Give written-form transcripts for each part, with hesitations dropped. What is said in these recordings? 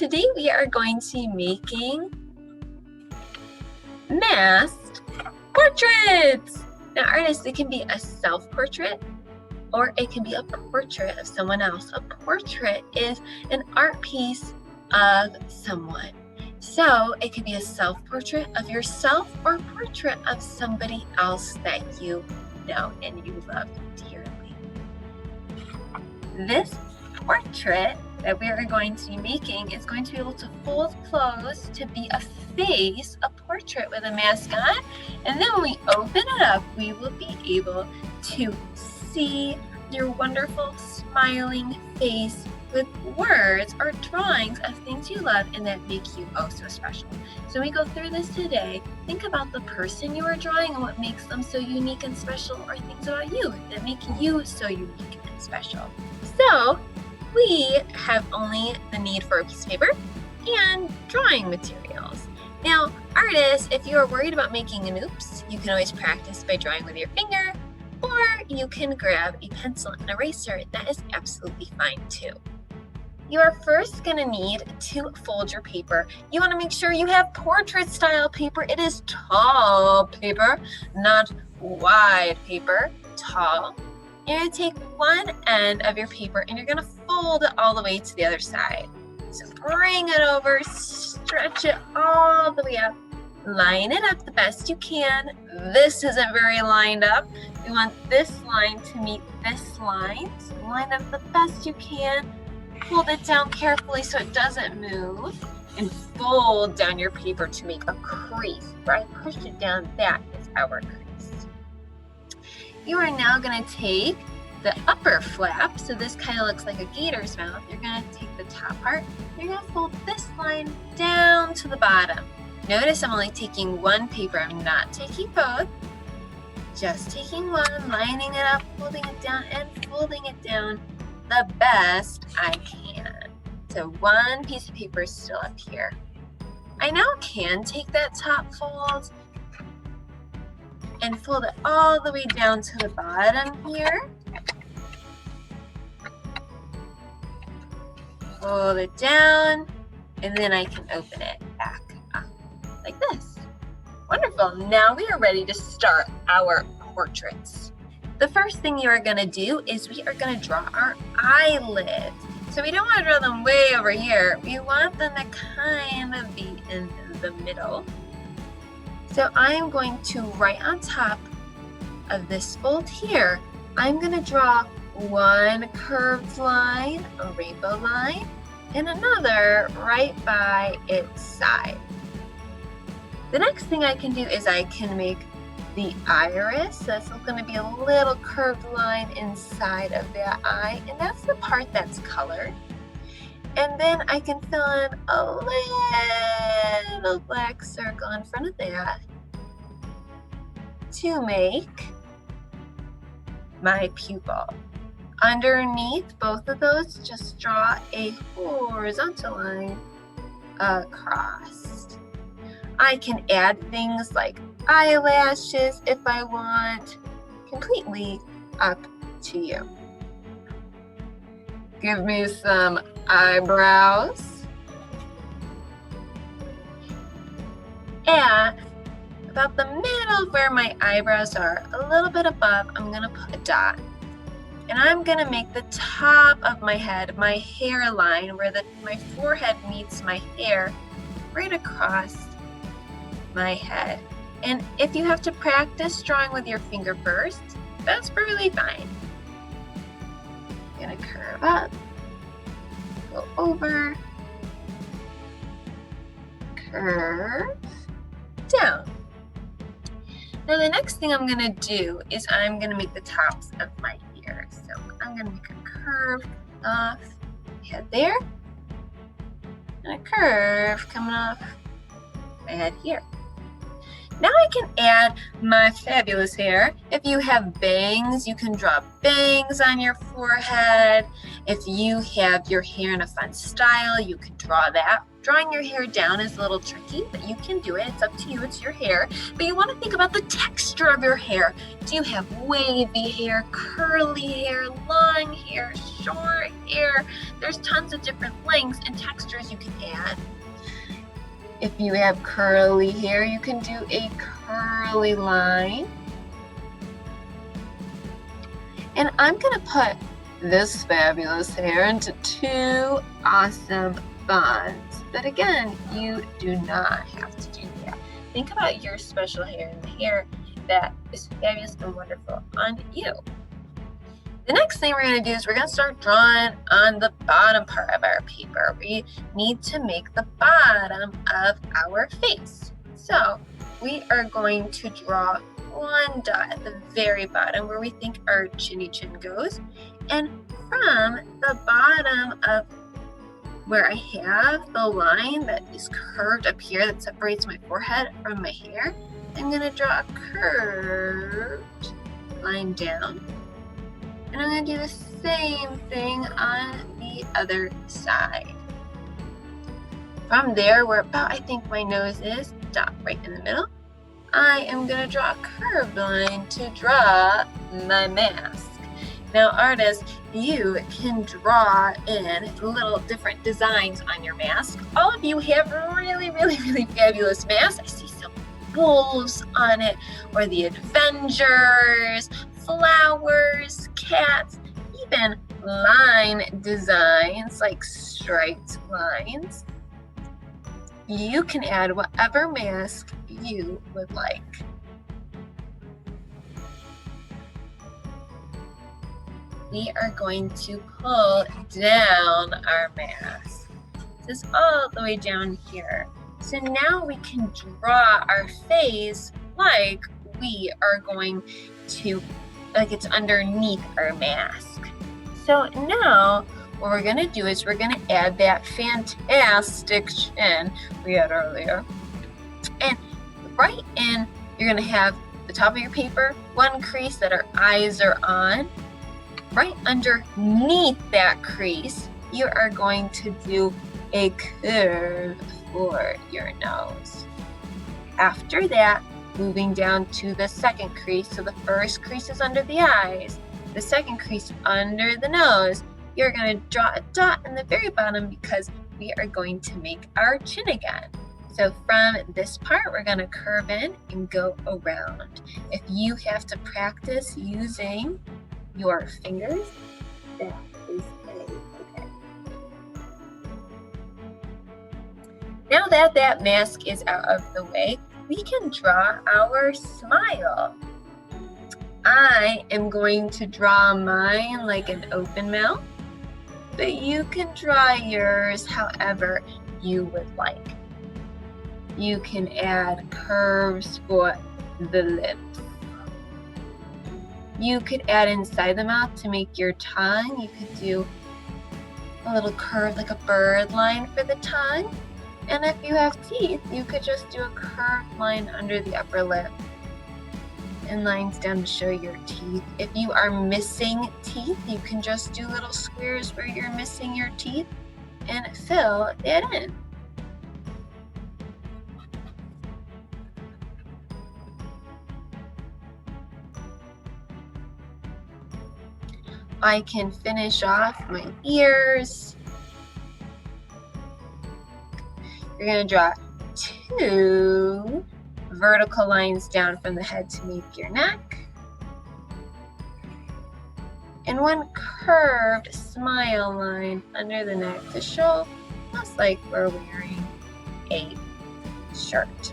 today we are going to be making masked portraits. Now artists, it can be a self-portrait or it can be a portrait of someone else. A portrait is an art piece of someone. So it could be a self-portrait of yourself or portrait of somebody else that you know and you love dearly. This portrait that we are going to be making is going to be able to fold close to be a face, a portrait with a mask on. And then when we open it up, we will be able to see your wonderful smiling face with words or drawings of things you love and that make you oh so special. So we go through this today. Think about the person you are drawing and what makes them so unique and special, or things about you that make you so unique and special. So we have only the need for a piece of paper and drawing materials. Now, artists, if you are worried about making an oops, you can always practice by drawing with your finger, or you can grab a pencil and eraser. That is absolutely fine too. You are first going to need to fold your paper. You want to make sure you have portrait style paper. It is tall paper, not wide paper, tall. You're going to take one end of your paper and you're going to fold it all the way to the other side. So bring it over, stretch it all the way up, line it up the best you can. This isn't very lined up. We want this line to meet this line. So line up the best you can. Fold it down carefully so it doesn't move, and fold down your paper to make a crease. Where I pushed it down, that is our crease. You are now going to take the upper flap, so this kind of looks like a gator's mouth. You're going to take the top part, you're going to fold this line down to the bottom. Notice I'm only taking one paper, I'm not taking both. Just taking one, lining it up, folding it down, and folding it down the best I can. So one piece of paper is still up here. I now can take that top fold and fold it all the way down to the bottom here. Fold it down, and then I can open it back up like this. Wonderful. Now we are ready to start our portraits. The first thing you are going to do is we are going to draw our eyelids. So we don't want to draw them way over here. We want them to kind of be in the middle. So I'm going to, right on top of this fold here, I'm going to draw one curved line, a rainbow line, and another right by its side. The next thing I can do is I can make the iris. So that's going to be a little curved line inside of that eye, and that's the part that's colored. And then I can fill in a little black circle in front of that to make my pupil. Underneath both of those, just draw a horizontal line across. I can add things like eyelashes if I want, completely up to you. Give me some eyebrows. And about the middle where my eyebrows are, a little bit above, I'm going to put a dot. And I'm going to make the top of my head, my hairline, where my forehead meets my hair, right across my head. And if you have to practice drawing with your finger first, that's perfectly fine. I'm going to curve up, go over, curve down. Now the next thing I'm going to do is I'm going to make the tops of my ears. So I'm going to make a curve off my head there, and a curve coming off my head here. Now I can add my fabulous hair. If you have bangs, you can draw bangs on your forehead. If you have your hair in a fun style, you can draw that. Drawing your hair down is a little tricky, but you can do it. It's up to you, it's your hair. But you want to think about the texture of your hair. Do you have wavy hair, curly hair, long hair, short hair? There's tons of different lengths and textures you can add. If you have curly hair, you can do a curly line. And I'm going to put this fabulous hair into 2 awesome buns. But again, you do not have to do that. Think about your special hair and the hair that is fabulous and wonderful on you. The next thing we're going to do is we're going to start drawing on the bottom part of our paper. We need to make the bottom of our face. So we are going to draw 1 dot at the very bottom where we think our chinny chin goes. And from the bottom of where I have the line that is curved up here that separates my forehead from my hair, I'm going to draw a curved line down. And I'm going to do the same thing on the other side. From there, where about I think my nose is, dot right in the middle, I am going to draw a curved line to draw my mask. Now, artists, you can draw in little different designs on your mask. All of you have really, really, really fabulous masks. I see some wolves on it, or the Avengers, flowers, cats, even line designs like striped lines. You can add whatever mask you would like. We are going to pull down our mask. This is all the way down here. So now we can draw our face like we are going to, like it's underneath our mask. So now what we're going to do is we're going to add that fantastic chin we had earlier. And right in, you're going to have the top of your paper, 1 crease that our eyes are on. Right underneath that crease, you are going to do a curve for your nose. After that, moving down to the second crease. So the first crease is under the eyes, the second crease under the nose. You're going to draw a dot in the very bottom because we are going to make our chin again. So from this part, we're going to curve in and go around. If you have to practice using your fingers, that is okay. Now that that mask is out of the way, we can draw our smile. I am going to draw mine like an open mouth, but you can draw yours however you would like. You can add curves for the lips. You could add inside the mouth to make your tongue. You could do a little curve like a bird line for the tongue. And if you have teeth, you could just do a curved line under the upper lip and lines down to show your teeth. If you are missing teeth, you can just do little squares where you're missing your teeth and fill it in. I can finish off my ears. You're going to draw 2 vertical lines down from the head to make your neck, and 1 curved smile line under the neck to show just like we're wearing a shirt.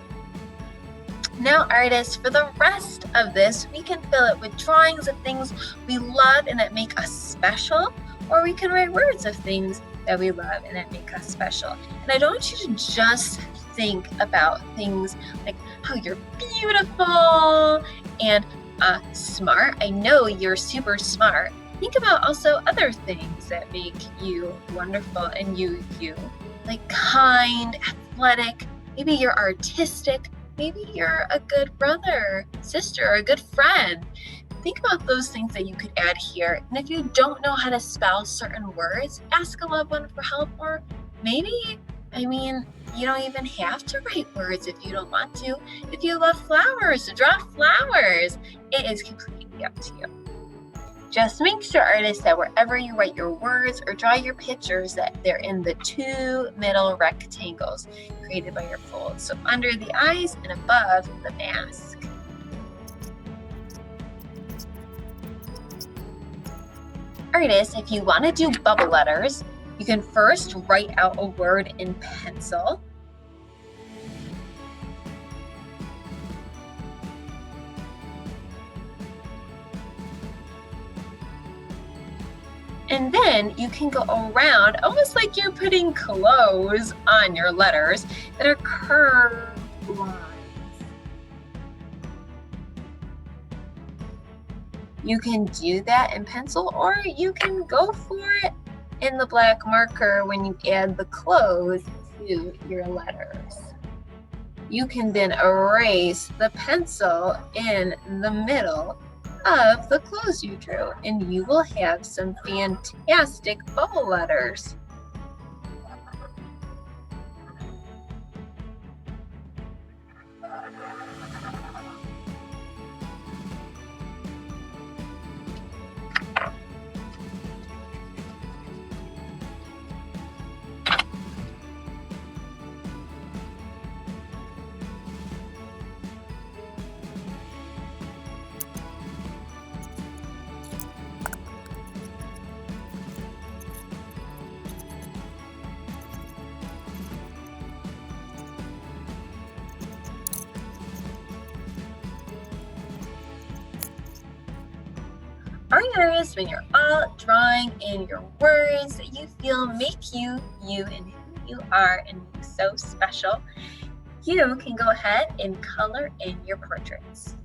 Now, artists, for the rest of this, we can fill it with drawings of things we love and that make us special, or we can write words of things that we love and that make us special. And I don't want you to just think about things like how you're beautiful and smart. I know you're super smart. Think about also other things that make you wonderful and you, like kind, athletic. Maybe you're artistic. Maybe you're a good brother, sister, or a good friend. Think about those things that you could add here. And if you don't know how to spell certain words, ask a loved one for help. Or maybe, you don't even have to write words if you don't want to. If you love flowers, draw flowers. It is completely up to you. Just make sure, artists, that wherever you write your words or draw your pictures, that they're in the 2 middle rectangles created by your fold. So under the eyes and above the mask. Artists, if you want to do bubble letters, you can first write out a word in pencil. And then you can go around almost like you're putting clothes on your letters that are curved lines. You can do that in pencil, or you can go for it in the black marker when you add the clothes to your letters. You can then erase the pencil in the middle of the clothes you drew, and you will have some fantastic bubble letters. All right, artists, when you're all drawing in your words that you feel make you, you, and who you are and make you so special, you can go ahead and color in your portraits.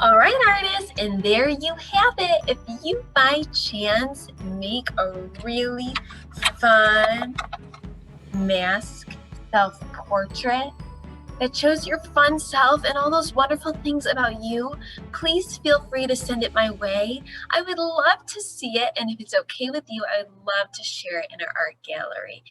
All right, artists, and there you have it. If you by chance make a really fun mask self-portrait that shows your fun self and all those wonderful things about you, please feel free to send it my way. I would love to see it, and if it's okay with you, I would love to share it in our art gallery.